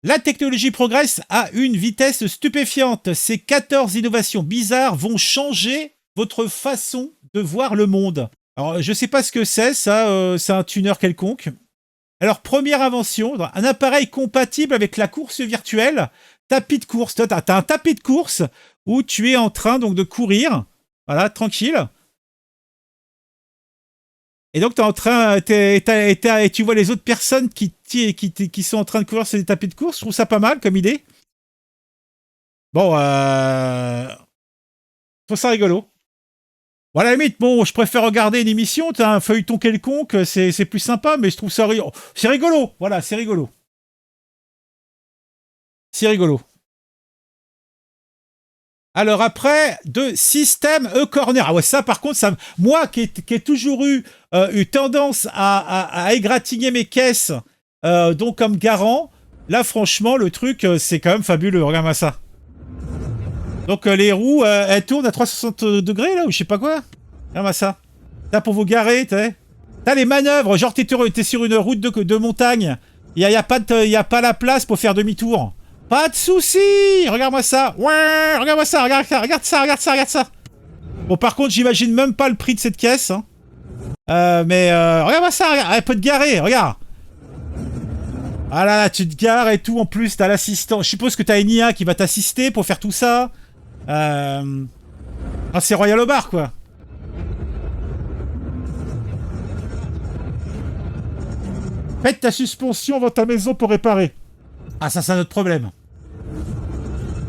La technologie progresse à une vitesse stupéfiante. Ces 14 innovations bizarres vont changer votre façon de voir le monde. Alors, je sais pas ce que c'est, ça, c'est un tuner quelconque. Alors, première invention, un appareil compatible avec la course virtuelle, tapis de course. T'as un tapis de course où tu es en train donc de courir, voilà, tranquille. Et donc, tu vois les autres personnes qui sont en train de courir sur des tapis de course. Je trouve ça pas mal comme idée. Bon, je trouve ça rigolo. Bon, à la limite, bon, je préfère regarder une émission, t'as un feuilleton quelconque, c'est plus sympa, mais je trouve ça rigolo. C'est rigolo, voilà, c'est rigolo. C'est rigolo. Alors après, de système E-Corner. Ah ouais, ça par contre, ça, moi qui ai toujours eu tendance à égratigner mes caisses, donc comme garant, là franchement, le truc, c'est quand même fabuleux. Regarde-moi ça. Donc les roues, elles tournent à 360 degrés là, ou je sais pas quoi. Regarde-moi ça. Là pour vous garer, t'as les manœuvres, genre t'es sur une route de montagne. Y a pas la place pour faire demi-tour. Pas de soucis. Regarde-moi ça. Ouais, regarde-moi ça, regarde ça, regarde ça, regarde ça, regarde ça. Bon, par contre, j'imagine même pas le prix de cette caisse. Hein. Mais regarde-moi ça, regarde. Elle peut te garer, regarde. Ah là là, tu te gares et tout. En plus, t'as l'assistant. Je suppose que t'as une IA qui va t'assister pour faire tout ça. Ah, c'est Royal au bar, quoi. Faites ta suspension dans ta maison pour réparer. Ah, ça, c'est un autre problème.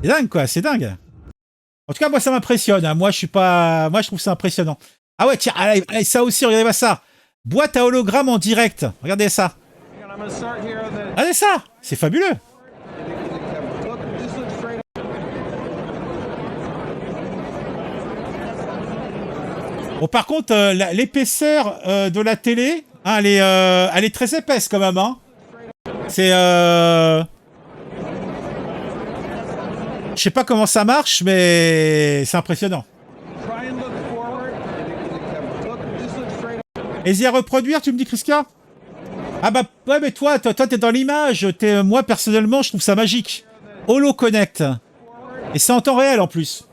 C'est dingue, quoi, c'est dingue. En tout cas, moi, ça m'impressionne. Hein. Moi, je suis pas. Moi, je trouve ça impressionnant. Ah ouais, tiens, allez, allez, ça aussi, regardez-moi ça. Boîte à hologramme en direct. Regardez ça. Regardez ça. C'est fabuleux. Bon, par contre, l'épaisseur de la télé, hein, elle est très épaisse quand même. Hein. C'est. Je sais pas comment ça marche, mais c'est impressionnant. Hésite à reproduire, tu me dis, Kriska? Ah bah ouais, mais toi t'es dans l'image. Moi personnellement, je trouve ça magique. Holo Connect. Et c'est en temps réel en plus.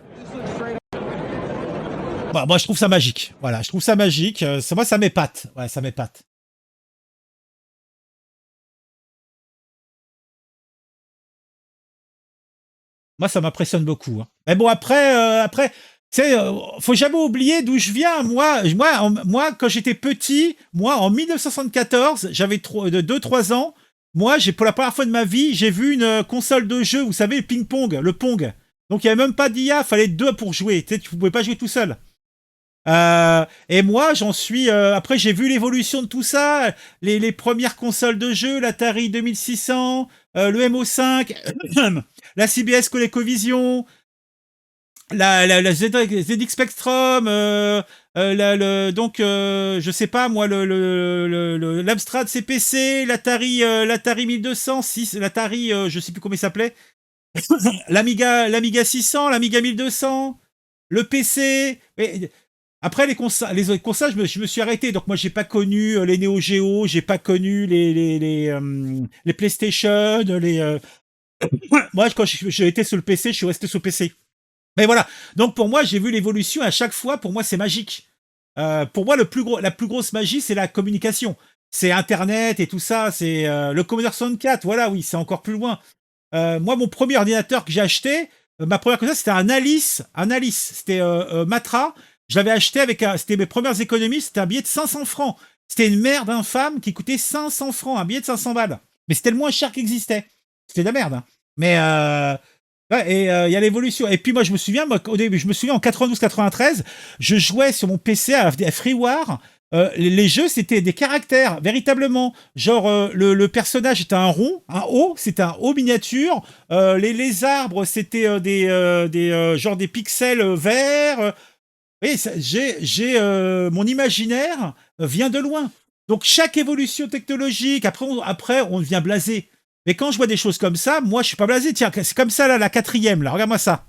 Bah, moi je trouve ça magique. Voilà, je trouve ça magique. Moi ça m'épate. Ouais, ça m'épate. Moi ça m'impressionne beaucoup. Hein. Mais bon après, tu sais, faut jamais oublier d'où je viens. Moi, quand j'étais petit, moi, en 1974, j'avais 2-3 ans. Moi, pour la première fois de ma vie, j'ai vu une console de jeu, vous savez, le ping-pong, le Pong. Donc, il n'y avait même pas d'IA, fallait deux pour jouer. Tu sais, tu pouvais pas jouer tout seul. Et moi, j'en suis. Après, j'ai vu l'évolution de tout ça. Les premières consoles de jeu, l'Atari 2600, le MO5, la CBS ColecoVision, la ZX Spectrum, donc je sais pas moi l'Amstrad CPC, l'Atari 1200, l'Atari je sais plus comment il s'appelait, l'Amiga 600, l'Amiga 1200, le PC. Et après les autres consoles, je me suis arrêté. Donc moi j'ai pas connu les Neo Geo, j'ai pas connu les PlayStation, moi quand j'ai été sur le PC, je suis resté sur le PC. Mais voilà. Donc pour moi, j'ai vu l'évolution à chaque fois. Pour moi, c'est magique. Pour moi, la plus grosse magie, c'est la communication. C'est Internet et tout ça. C'est le Commodore 64. Voilà, oui, c'est encore plus loin. Moi, mon premier ordinateur que j'ai acheté, ma première console, c'était un Alice. Un Alice. C'était Matra. Je l'avais acheté c'était mes premières économies. C'était un billet de 500 francs. C'était une merde infâme qui coûtait 500 francs. Un billet de 500 balles. Mais c'était le moins cher qui existait. C'était de la merde. Hein. Mais ouais, et il y a l'évolution. Et puis moi, je me souviens, au début, je me souviens en 92-93, je jouais sur mon PC à FreeWare. Les jeux, c'était des caractères, véritablement. Genre, le personnage était un rond, un haut, c'était un haut miniature. Les arbres, c'était genre des pixels verts. Oui, mon imaginaire vient de loin. Donc chaque évolution technologique, après on devient blasé. Mais quand je vois des choses comme ça, moi je suis pas blasé. Tiens, c'est comme ça là, la quatrième là. Regarde-moi ça.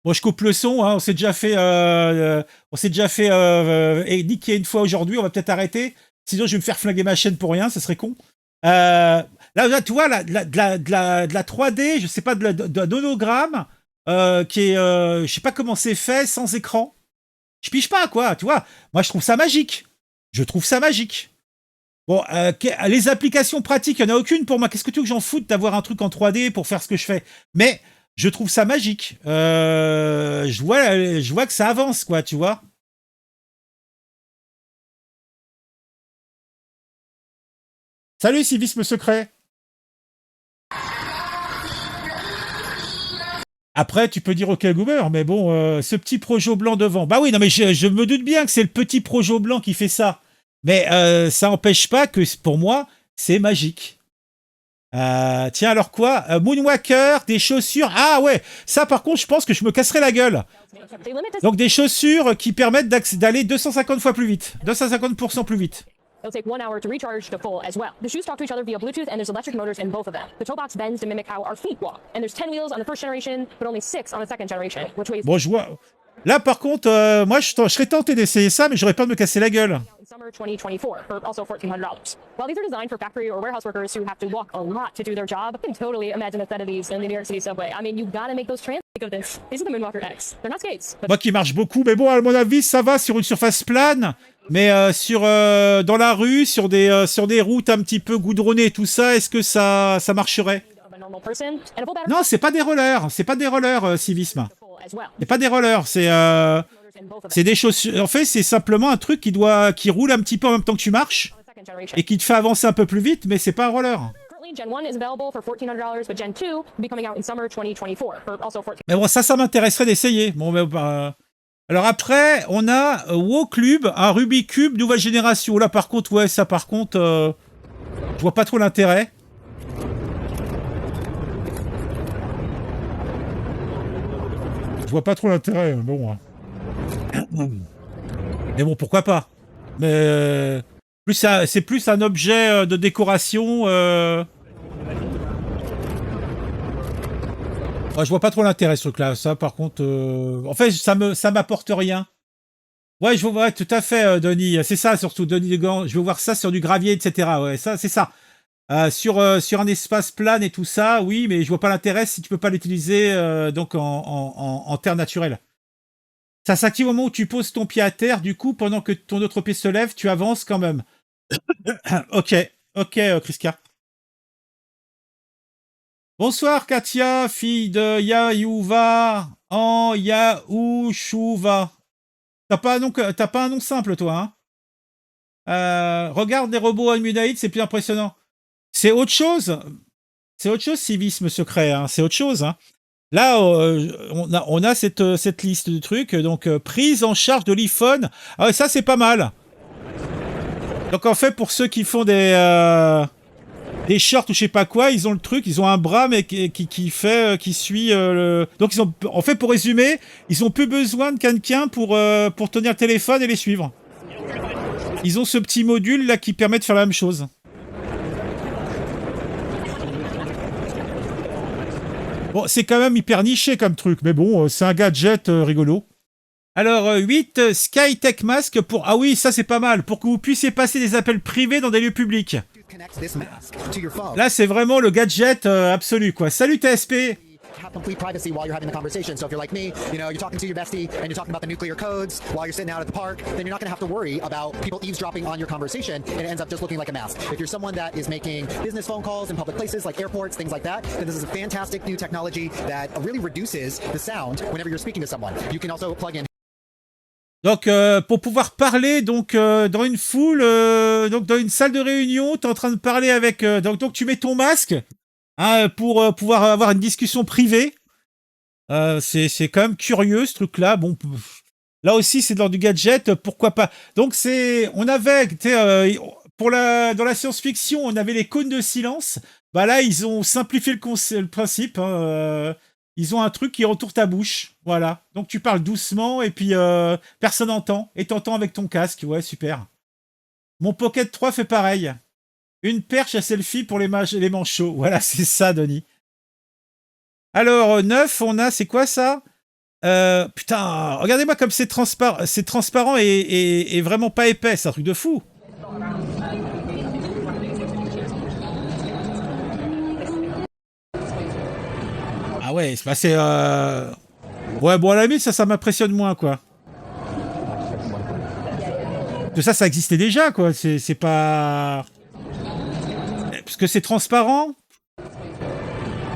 Bon, je coupe le son. Hein, on s'est déjà fait niquer une fois aujourd'hui. On va peut-être arrêter. Sinon, je vais me faire flinguer ma chaîne pour rien. Ça serait con. Là, tu vois, de la 3D, je sais pas, d'un hologramme qui est, je sais pas comment c'est fait, sans écran. Je pige pas, quoi, tu vois. Moi, je trouve ça magique. Je trouve ça magique. Bon, les applications pratiques, il n'y en a aucune pour moi. Qu'est-ce que tu veux que j'en foute d'avoir un truc en 3D pour faire ce que je fais? Mais je trouve ça magique. Je vois que ça avance, quoi, tu vois. Salut, civisme secret. Après, tu peux dire OK Goomer, mais bon, ce petit projo blanc devant. Bah oui, non, mais je me doute bien que c'est le petit projo blanc qui fait ça. Mais ça n'empêche pas que pour moi, c'est magique. Tiens, alors quoi? Moonwalker, des chaussures. Ah ouais, ça par contre, je pense que je me casserai la gueule. Donc des chaussures qui permettent d'aller 250 fois plus vite. 250% plus vite. It'll take 1 hour to recharge to full as well. The shoes talk to each other via Bluetooth, and there's electric motors in both of them. The toe box bends to mimic how our feet walk, and there's 10 wheels on the first generation, but only 6 on the second generation, which weighs. Bon, je vois. Là, par contre, moi, je serais tenté d'essayer ça, mais j'aurais peur de me casser la gueule. In summer 2024 for also $1,400. While these are designed for factory or warehouse workers who have to walk a lot to do their job, you can totally imagine the set of these in the New York City subway. I mean, you gotta make those trans. Think of this. These are the Moonwalker X. They're not skates, but. Moi qui marche beaucoup, mais bon, à mon avis, ça va sur une surface plane. Mais dans la rue, sur des routes un petit peu goudronnées et tout ça, est-ce que ça marcherait? Non, c'est pas des rollers, civisme. C'est pas des rollers, c'est des chaussures. En fait, c'est simplement un truc qui roule un petit peu en même temps que tu marches et qui te fait avancer un peu plus vite, mais c'est pas un roller. Mais bon, ça m'intéresserait d'essayer. Bon, mais, alors après, on a WoW Club, un Rubik's Cube nouvelle génération. Là, par contre, ouais, ça, par contre, je vois pas trop l'intérêt. Je vois pas trop l'intérêt, bon. Mais bon, pourquoi pas? Mais c'est plus un objet de décoration. Ouais, je vois pas trop l'intérêt ce truc-là. Ça, par contre, en fait, ça m'apporte rien. Ouais, je vois, ouais, tout à fait, Denis. C'est ça, surtout, Denis Degan. Je veux voir ça sur du gravier, etc. Ouais, ça, c'est ça. Sur un espace plat et tout ça, oui, mais je vois pas l'intérêt si tu peux pas l'utiliser donc en terre naturelle. Ça s'active au moment où tu poses ton pied à terre, du coup, pendant que ton autre pied se lève, tu avances quand même. Ok, Kriska. Bonsoir, Katia, fille de Yayouva en Yaouchouva. T'as pas un nom simple, toi, hein? Regarde les robots humanoïdes, c'est plus impressionnant. C'est autre chose. C'est autre chose, civisme secret, hein. C'est autre chose, hein. Là, on a cette liste de trucs. Donc, prise en charge de l'iPhone. Ah ouais, ça, c'est pas mal. Donc, en fait, pour ceux qui font des shorts ou je sais pas quoi, ils ont le truc, ils ont un bras mais qui suit le. Donc en fait, pour résumer, ils ont plus besoin de quelqu'un pour tenir le téléphone et les suivre. Ils ont ce petit module là qui permet de faire la même chose. Bon, c'est quand même hyper niché comme truc, mais bon, c'est un gadget rigolo. Alors, 8 SkyTech Mask pour... Ah oui, ça c'est pas mal, pour que vous puissiez passer des appels privés dans des lieux publics. Là, c'est vraiment le gadget absolu, quoi. Salut TSP. Have complete privacy while you're having the conversation. So if you're like me, you're talking to your bestie and you're talking about the nuclear codes while you're sitting out at the park, then you're not going to have to worry about people eavesdropping on your conversation and it ends up just looking like a mask. If you're someone that is making business phone calls in public places like airports, things like that, then this is a fantastic new technology that really reduces the sound whenever you're speaking to someone. You can also plug in. Donc, pour pouvoir parler dans une foule, donc dans une salle de réunion, t'es en train de parler avec... donc tu mets ton masque pour pouvoir avoir une discussion privée. C'est quand même curieux ce truc-là. Bon, là aussi c'est dans du gadget, pourquoi pas. Donc on avait, dans la science-fiction, on avait les cônes de silence. Bah là, ils ont simplifié le principe. Ils ont un truc qui entoure ta bouche, voilà. Donc tu parles doucement et puis personne n'entend. Et t'entends avec ton casque, ouais, super. Mon Pocket 3 fait pareil. Une perche à selfie pour les manchots. Voilà, c'est ça, Denis. Alors, 9, on a... C'est quoi, ça? Putain, regardez-moi comme c'est transparent et vraiment pas épais. C'est un truc de fou. ouais, c'est... Ouais, bon, à la limite, ça m'impressionne moins, quoi. Que ça existait déjà, quoi. C'est pas... Parce que c'est transparent.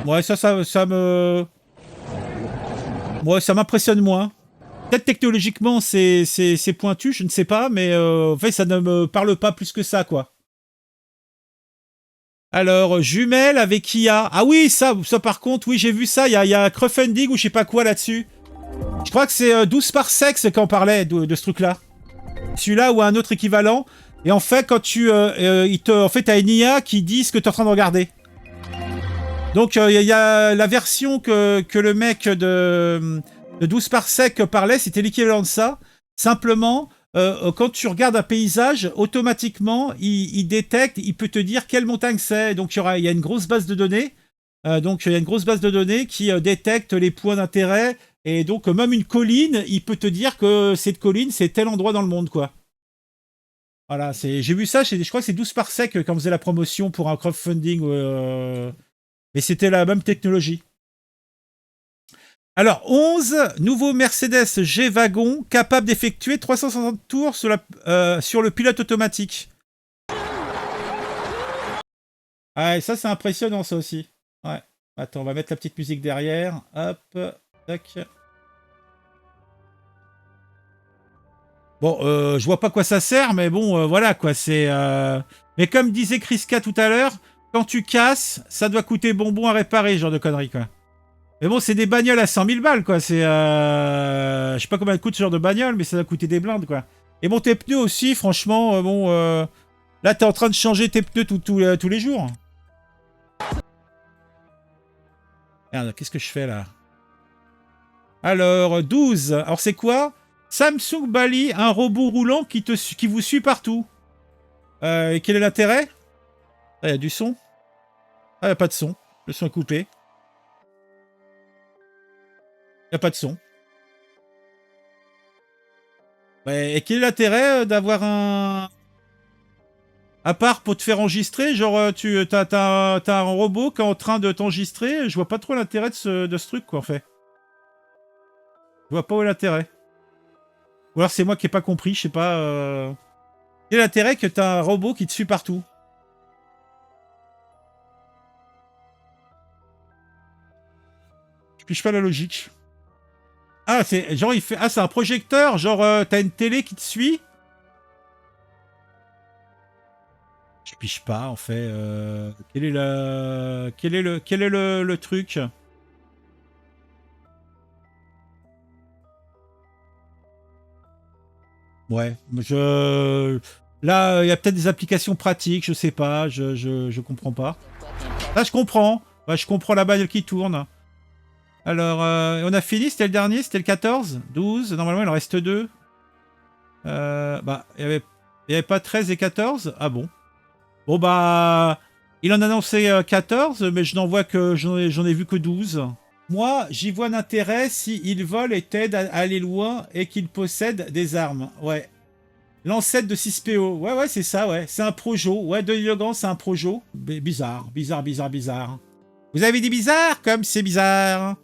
Ouais, ça me... Ouais, ça m'impressionne moins. Peut-être technologiquement, c'est pointu, je ne sais pas, mais en fait, ça ne me parle pas plus que ça, quoi. Alors, jumelle avec IA. Ah oui, ça par contre, oui, j'ai vu ça. Il y a un crowdfunding ou je sais pas quoi là-dessus. Je crois que c'est 12 par sexe quand on parlait de ce truc-là. Celui-là ou un autre équivalent. Et en fait, quand en fait, t'as une IA qui dit ce que t'es en train de regarder. Donc, il y a la version que le mec de 12 par sec parlait, c'était l'équivalent de ça. Simplement, quand tu regardes un paysage, automatiquement, il détecte, il peut te dire quelle montagne c'est. Donc, il y a une grosse base de données. Donc, il y a une grosse base de données qui détecte les points d'intérêt. Et donc, même une colline, il peut te dire que cette colline, c'est tel endroit dans le monde, quoi. Voilà, j'ai vu ça, je crois que c'est 12 par sec quand on faisait la promotion pour un crowdfunding. Mais c'était la même technologie. Alors, 11, nouveau Mercedes G-Wagon, capable d'effectuer 360 tours sur le pilote automatique. Ah, et ça, c'est impressionnant, ça aussi. Ouais. Attends, on va mettre la petite musique derrière. Hop, tac. Bon, je vois pas quoi ça sert, mais bon, voilà, quoi, c'est... Mais comme disait Kriska tout à l'heure, quand tu casses, ça doit coûter bonbon à réparer, ce genre de conneries, quoi. Mais bon, c'est des bagnoles à 100 000 balles, quoi. C'est... Je sais pas combien coûte ce genre de bagnole, mais ça doit coûter des blindes, quoi. Et bon, tes pneus aussi, franchement, bon... Là, t'es en train de changer tes pneus tous les jours. Merde, qu'est-ce que je fais, là? Alors, 12. Alors, c'est quoi? Samsung Bali, un robot roulant qui vous suit partout. Et quel est l'intérêt? Ah, il y a du son. Ah, il n'y a pas de son. Le son est coupé. Il n'y a pas de son. Ouais, et quel est l'intérêt d'avoir un... À part pour te faire enregistrer, genre t'as un robot qui est en train de t'enregistrer, je vois pas trop l'intérêt de ce truc, quoi, en fait. Je vois pas où est l'intérêt. Ou alors c'est moi qui ai pas compris, je sais pas... Quel est l'intérêt que t'as un robot qui te suit partout? Je piche pas la logique. Ah, c'est genre il fait... Ah, c'est un projecteur, genre t'as une télé qui te suit? Je piche pas, en fait. Quel est le truc? Ouais, là, il y a peut-être des applications pratiques, je sais pas, je comprends pas. Là, je comprends. Ouais, je comprends la bagnole qui tourne. Alors, on a fini, c'était le dernier, c'était le 14, 12, normalement il en reste 2. Bah, il y avait pas 13 et 14? Ah bon. Bon bah, il en a annoncé 14, mais je n'en vois que j'en ai vu que 12. Moi, j'y vois l'intérêt s'il vole et t'aide à aller loin et qu'il possède des armes. Ouais. L'ancêtre de 6PO. Ouais, ouais, c'est ça, ouais. C'est un projo. Ouais, Denis Logan, c'est un projo. Bizarre, bizarre, bizarre, bizarre. Vous avez dit bizarre comme c'est bizarre.